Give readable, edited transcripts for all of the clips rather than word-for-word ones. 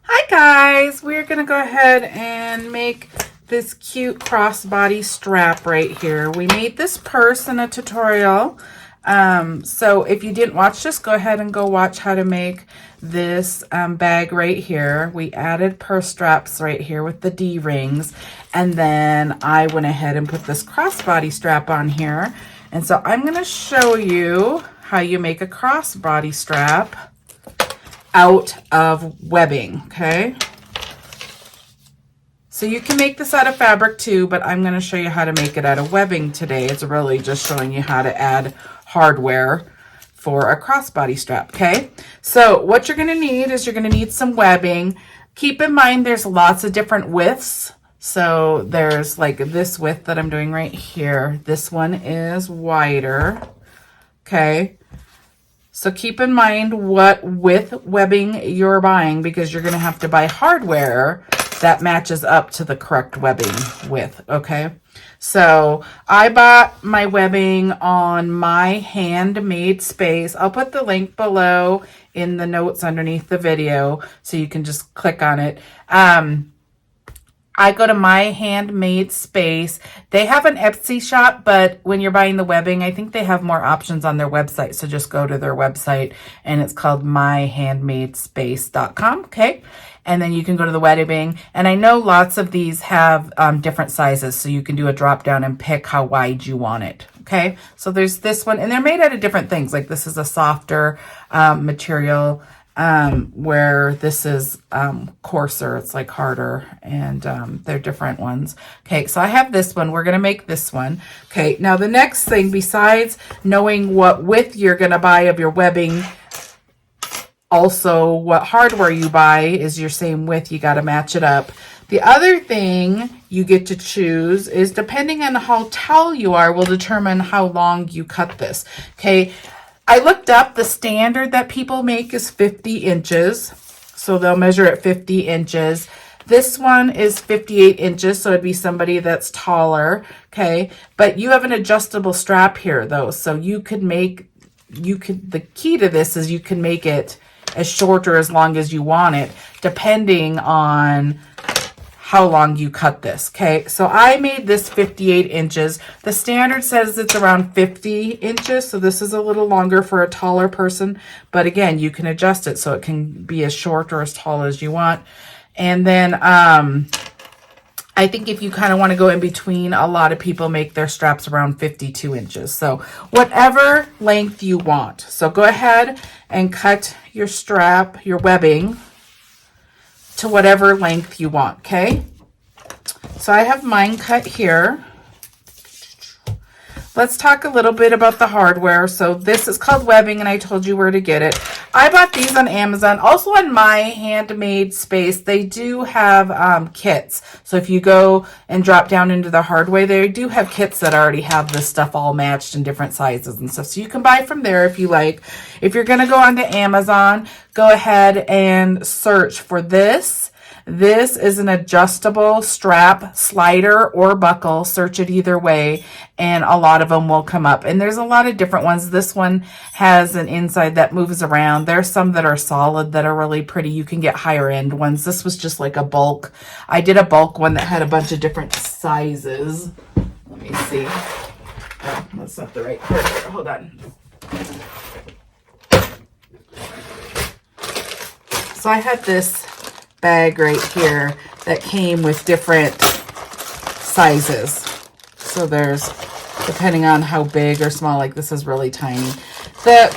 Hi guys, we're gonna go ahead and make this cute crossbody strap right here. We made this purse in a tutorial. So if you didn't watch this, go ahead and go watch how to make this bag right here. We added purse straps right here with the D-rings, and then I went ahead and put this crossbody strap on here. And so I'm gonna show you how you make a crossbody strap out of webbing, okay? So you can make this out of fabric too, but I'm going to show you how to make it out of webbing today. It's really just showing you how to add hardware for a crossbody strap, okay? So what you're going to need is you're going to need some webbing. Keep in mind there's lots of different widths. So there's like this width that I'm doing right here. This one is wider, okay? So keep in mind what width webbing you're buying, because you're going to have to buy hardware that matches up to the correct webbing width, okay? So I bought my webbing on My Handmade Space. I'll put the link below in the notes underneath the video so you can just click on it. I go to My Handmade Space. They have an Etsy shop, but when you're buying the webbing, I think they have more options on their website. So just go to their website, and it's called myhandmadespace.com, okay? And then you can go to the webbing. And I know lots of these have different sizes, so you can do a drop down and pick how wide you want it, okay? So there's this one, and they're made out of different things. Like this is a softer material, where this is coarser, it's like harder, and they're different ones. Okay, so I have this one. We're going to make this one. Okay, now the next thing, besides knowing what width you're going to buy of your webbing, also what hardware you buy is your same width. You got to match it up. The other thing you get to choose is, depending on how tall you are, will determine how long you cut this. Okay, I looked up, the standard that people make is 50 inches. So they'll measure at 50 inches. This one is 58 inches, so it'd be somebody that's taller, okay? But you have an adjustable strap here though. So the key to this is you can make it as short or as long as you want it, depending on how long you cut this, okay? So I made this 58 inches. The standard says it's around 50 inches, so this is a little longer for a taller person, but again, you can adjust it so it can be as short or as tall as you want. And then I think if you kind of want to go in between, a lot of people make their straps around 52 inches. So whatever length you want. So go ahead and cut your strap, your webbing, to whatever length you want, okay? So I have mine cut here. Let's talk a little bit about the hardware. So this is called webbing, and I told you where to get it. I bought these on Amazon. Also on My Handmade Space, they do have kits. So if you go and drop down into the hardware, they do have kits that already have this stuff all matched in different sizes and stuff. So you can buy from there if you like. If you're going to go onto Amazon, go ahead and search for this. This is an adjustable strap, slider, or buckle. Search it either way, and a lot of them will come up. And there's a lot of different ones. This one has an inside that moves around. There's some that are solid that are really pretty. You can get higher end ones. This was just like a bulk. I did a bulk one that had a bunch of different sizes. Let me see. Oh, that's not the right part. Hold on. So I had this bag right here that came with different sizes. So there's, depending on how big or small, like this is really tiny. The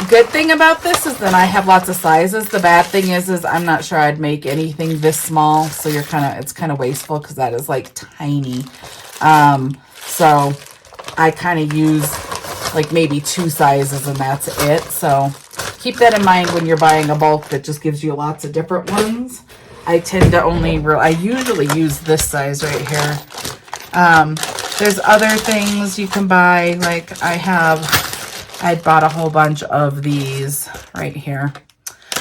good thing about this is that I have lots of sizes. The bad thing is I'm not sure I'd make anything this small. So it's kind of wasteful, because that is like tiny. So I kind of use like maybe 2 sizes, and that's it. So keep that in mind when you're buying a bulk that just gives you lots of different ones. I tend to I usually use this size right here. There's other things you can buy. Like I bought a whole bunch of these right here.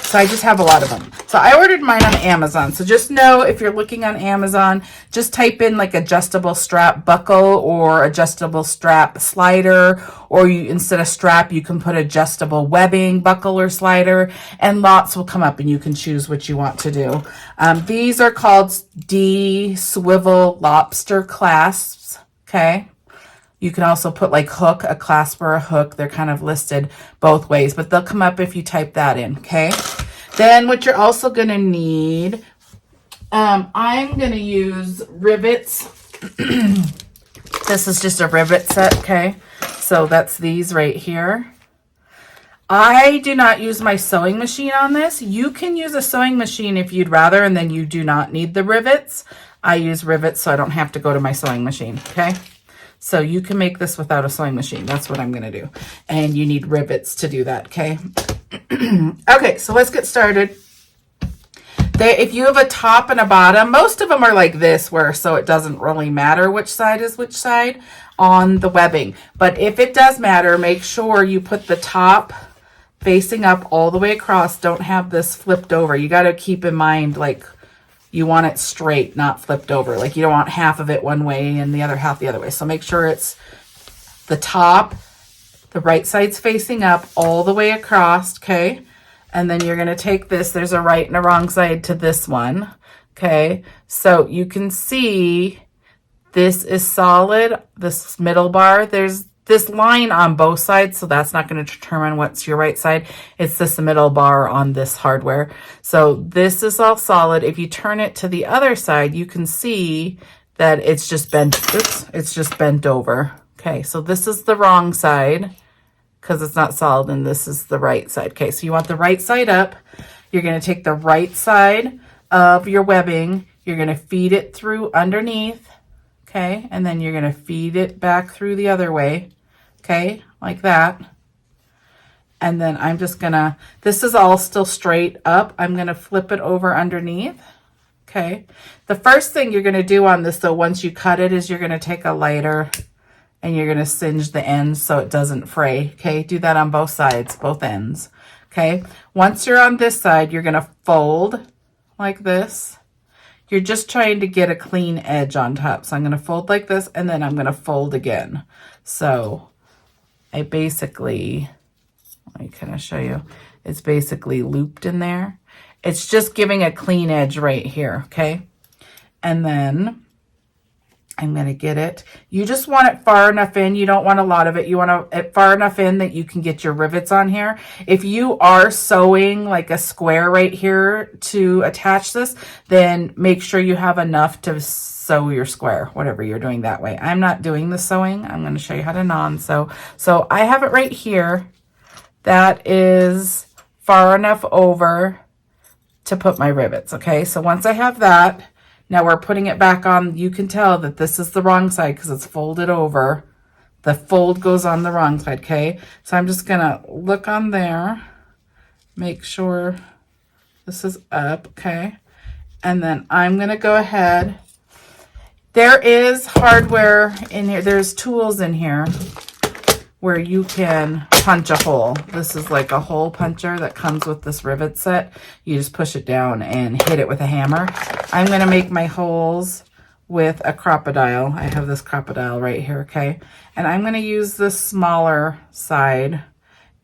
So I just have a lot of them. So I ordered mine on Amazon. So just know if you're looking on Amazon, just type in like adjustable strap buckle or adjustable strap slider, or you, instead of strap, you can put adjustable webbing buckle or slider, and lots will come up and you can choose what you want to do. These are called D-swivel lobster clasps. Okay. You can also put like hook, a clasp or a hook. They're kind of listed both ways, but they'll come up if you type that in, okay? Then what you're also going to need, I'm going to use rivets. This is just a rivet set, okay? So that's these right here. I do not use my sewing machine on this. You can use a sewing machine if you'd rather, and then you do not need the rivets. I use rivets so I don't have to go to my sewing machine, okay? So you can make this without a sewing machine. That's what I'm going to do. And you need rivets to do that, okay? Okay, so let's get started. If you have a top and a bottom, most of them are like this, where so it doesn't really matter which side is which side on the webbing. But if it does matter, make sure you put the top facing up all the way across. Don't have this flipped over. You got to keep in mind, like, you want it straight, not flipped over. Like, you don't want half of it one way and the other half the other way. So make sure it's the top, the right side's facing up all the way across, okay? And then you're going to take this. There's a right and a wrong side to this one, okay? So you can see this is solid, this middle bar. There's this line on both sides, so that's not going to determine what's your right side. It's this middle bar on this hardware. So this is all solid. If you turn it to the other side, you can see that it's just bent. Oops, it's just bent over. Okay, so this is the wrong side because it's not solid, and this is the right side. Okay, so you want the right side up. You're going to take the right side of your webbing. You're going to feed it through underneath. Okay, and then you're going to feed it back through the other way. Okay, like that. And then I'm just gonna, this is all still straight up. I'm gonna flip it over underneath. Okay. The first thing you're gonna do on this though, once you cut it, is you're gonna take a lighter and you're gonna singe the ends so it doesn't fray. Okay, do that on both sides, both ends. Okay, once you're on this side, you're gonna fold like this. You're just trying to get a clean edge on top. So I'm gonna fold like this, and then I'm gonna fold again. So I basically, let me kind of show you, it's basically looped in there. It's just giving a clean edge right here, okay? And then I'm going to get it. You just want it far enough in. You don't want a lot of it. You want it far enough in that you can get your rivets on here. If you are sewing like a square right here to attach this, then make sure you have enough to sew your square, whatever you're doing that way. I'm not doing the sewing. I'm going to show you how to non-sew. So I have it right here. That is far enough over to put my rivets. Okay, so once I have that, now we're putting it back on. You can tell that this is the wrong side because it's folded over. The fold goes on the wrong side, okay? So I'm just gonna look on there, make sure this is up, okay? And then I'm gonna go ahead. There is hardware in here. There's tools in here where you can punch a hole. This is like a hole puncher that comes with this rivet set. You just push it down and hit it with a hammer. I'm gonna make my holes with a crocodile. I have this crocodile right here, okay? And I'm gonna use this smaller side,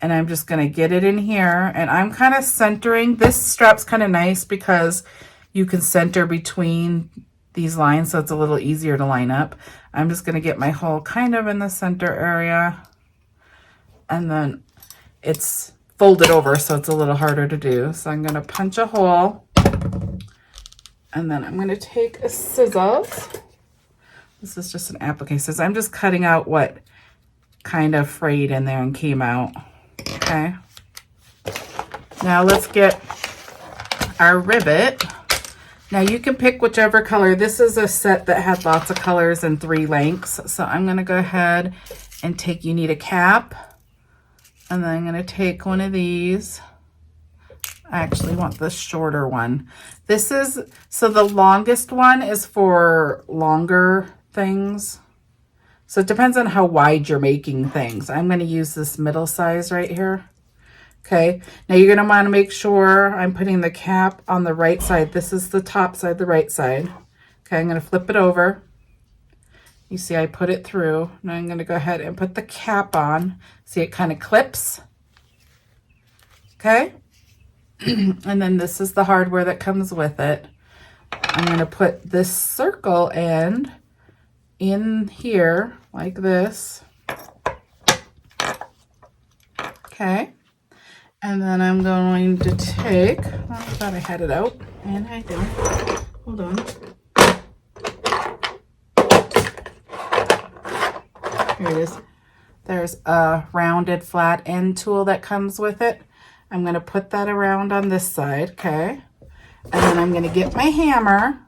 and I'm just gonna get it in here, and I'm kind of centering. This strap's kind of nice because you can center between these lines, so it's a little easier to line up. I'm just gonna get my hole kind of in the center area, and then it's folded over, so it's a little harder to do. So I'm gonna punch a hole, and then I'm gonna take a scissors. This is just an applique scissors. I'm just cutting out what kind of frayed in there and came out, okay? Now let's get our rivet. Now you can pick whichever color. This is a set that had lots of colors and 3 lengths. So I'm gonna go ahead and take, you need a cap, and then I'm gonna take one of these. I actually want the shorter one. This is, so the longest one is for longer things. So it depends on how wide you're making things. I'm gonna use this middle size right here. Okay, now you're gonna wanna make sure I'm putting the cap on the right side. This is the top side, the right side. Okay, I'm gonna flip it over. You see I put it through. Now I'm gonna go ahead and put the cap on. See, it kind of clips. Okay, and then this is the hardware that comes with it. I'm gonna put this circle end in here like this. Okay, and then I'm going to take, oh, I thought I had it out, and I don't. Hold on. Here it is. There's a rounded flat end tool that comes with it. I'm going to put that around on this side, okay? And then I'm going to get my hammer,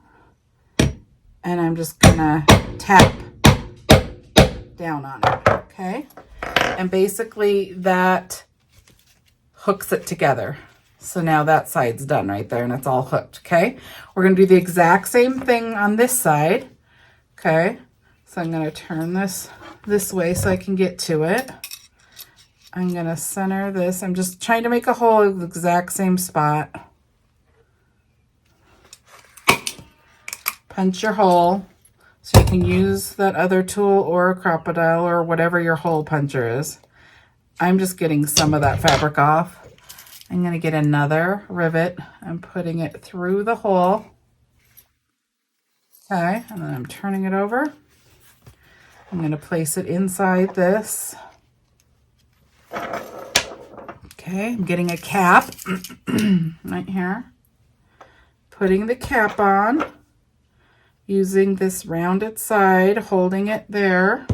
and I'm just going to tap down on it, okay? And basically that hooks it together. So now that side's done right there, and it's all hooked, okay? We're going to do the exact same thing on this side, okay? So I'm going to turn this way so I can get to it. I'm going to center this. I'm just trying to make a hole in the exact same spot. Punch your hole so you can use that other tool or a crocodile or whatever your hole puncher is. I'm just getting some of that fabric off. I'm going to get another rivet. I'm putting it through the hole. Okay, and then I'm turning it over. I'm going to place it inside this. Okay, I'm getting a cap right here. Putting the cap on, using this rounded side, holding it there,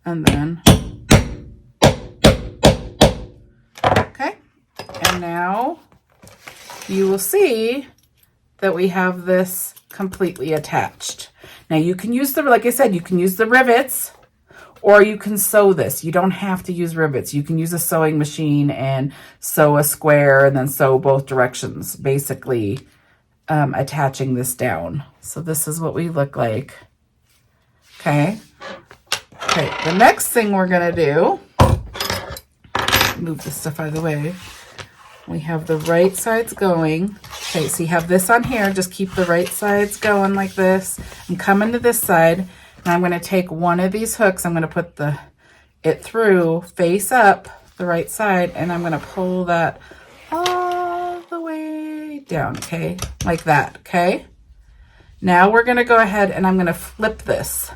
and then, okay, and now you will see that we have this completely attached. Now you can use the, like I said, you can use the rivets, or you can sew this. You don't have to use rivets. You can use a sewing machine and sew a square and then sew both directions, basically attaching this down. So this is what we look like. Okay. Okay, the next thing we're gonna do, move this stuff out of the way. We have the right sides going. Okay, so you have this on here. Just keep the right sides going like this. I'm coming to this side. And I'm going to take one of these hooks, I'm going to put it through face up the right side, and I'm going to pull that all the way down, okay? Like that, okay? Now we're going to go ahead and I'm going to flip this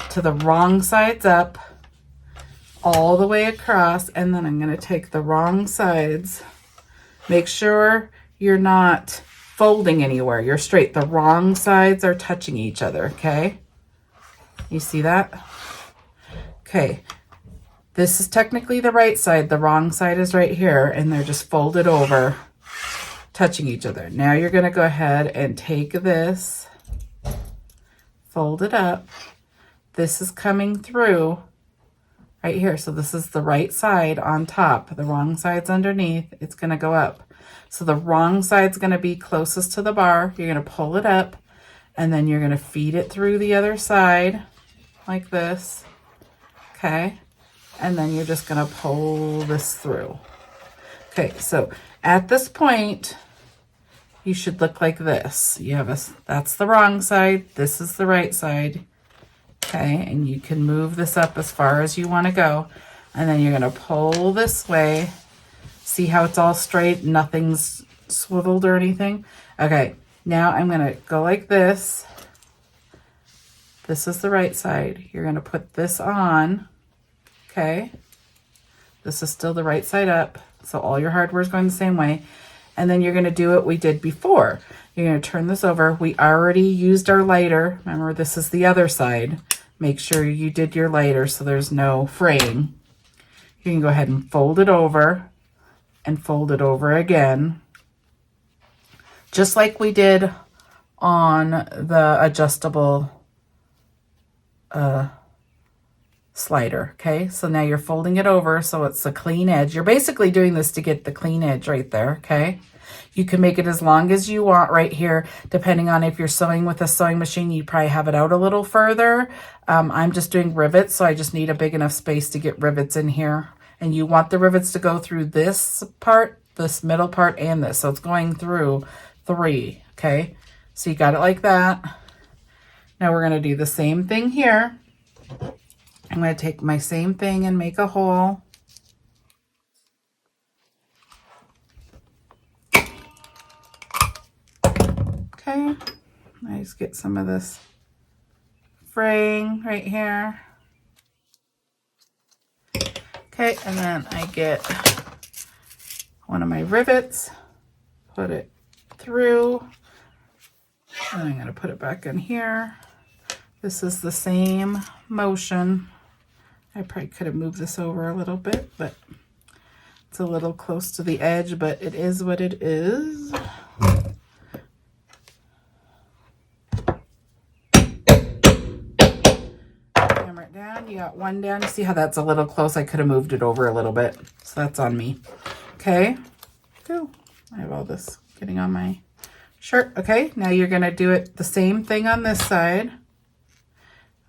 to the wrong sides up all the way across, and then I'm going to take the wrong sides. Make sure you're not folding anywhere. You're straight. The wrong sides are touching each other, okay? You see that? Okay, this is technically the right side. The wrong side is right here, and they're just folded over, touching each other. Now you're going to go ahead and take this, fold it up. This is coming through right here. So this is the right side on top. The wrong side's underneath. It's going to go up. So the wrong side's going to be closest to the bar. You're going to pull it up, and then you're going to feed it through the other side like this, okay? And then you're just gonna pull this through. Okay, so at this point, you should look like this. You have that's the wrong side, this is the right side, okay? And you can move this up as far as you wanna go. And then you're gonna pull this way. See how it's all straight, nothing's swiveled or anything? Okay, now I'm gonna go like this. This is the right side. You're going to put this on, okay? This is still the right side up, so all your hardware is going the same way. And then you're going to do what we did before. You're going to turn this over. We already used our lighter. Remember, this is the other side. Make sure you did your lighter so there's no fraying. You can go ahead and fold it over and fold it over again, just like we did on the adjustable slider, okay? So now you're folding it over so it's a clean edge. You're basically doing this to get the clean edge right there, okay? You can make it as long as you want right here, depending on if you're sewing with a sewing machine, you probably have it out a little further. I'm just doing rivets, so I just need a big enough space to get rivets in here and you want the rivets to go through this part, this middle part, and this. So it's going through 3, okay? So you got it like that. Now we're going to do the same thing here. I'm going to take my same thing and make a hole. Okay, I just get some of this fraying right here. Okay, and then I get one of my rivets, put it through, and I'm going to put it back in here. This is the same motion. I probably could have moved this over a little bit, but it's a little close to the edge, but it is what it is. Hammer it down. You got one down. You see how that's a little close? I could have moved it over a little bit, so that's on me. Okay, cool. I have all this getting on my shirt. Okay, now you're going to do it the same thing on this side.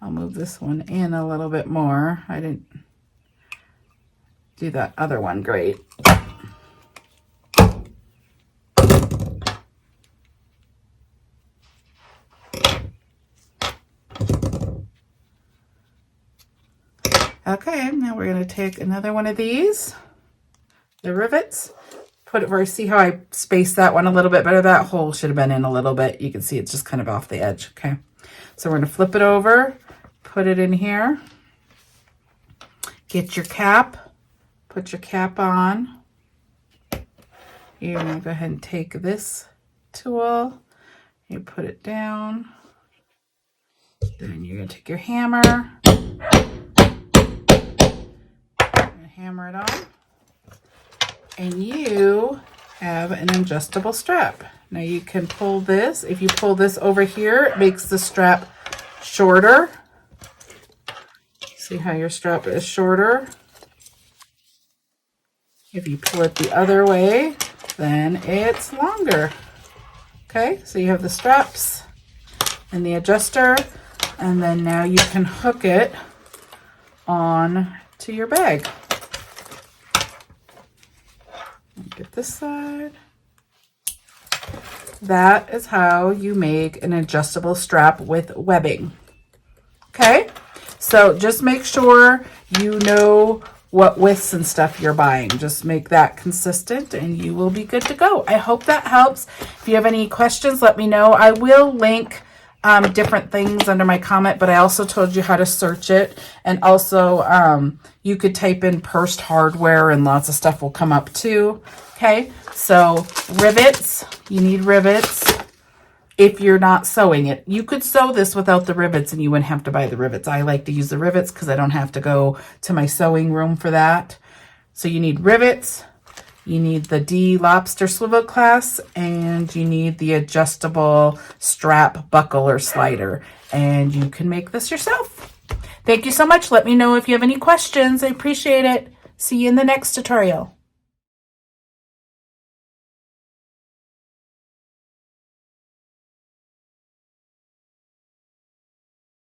I'll move this one in a little bit more. I didn't do that other one great. Okay, now we're going to take another one of these, the rivets, put it where I see how I spaced that one a little bit better. That hole should have been in a little bit. You can see it's just kind of off the edge. Okay, so we're going to flip it over, put it in here, get your cap, put your cap on. You're going to go ahead and take this tool, you put it down, then you're going to take your hammer, and hammer it on, and you have an adjustable strap. Now you can pull this. If you pull this over here, it makes the strap shorter. See how your strap is shorter? If you pull it the other way, then it's longer. Okay, so you have the straps and the adjuster, and then now you can hook it on to your bag. Get this side. That is how you make an adjustable strap with webbing. Okay, so just make sure you know what widths and stuff you're buying. Just make that consistent and you will be good to go. I hope that helps. If you have any questions, let me know. I will link different things under my comment, but I also told you how to search it. And also you could type in pursed hardware and lots of stuff will come up too. Okay, so rivets, you need rivets. If you're not sewing it, you could sew this without the rivets and you wouldn't have to buy the rivets. I like to use the rivets because I don't have to go to my sewing room for that. So you need rivets, you need the LOBSTER swivel clasp, and you need the adjustable strap buckle or slider. And you can make this yourself. Thank you so much. Let me know if you have any questions. I appreciate it. See you in the next tutorial.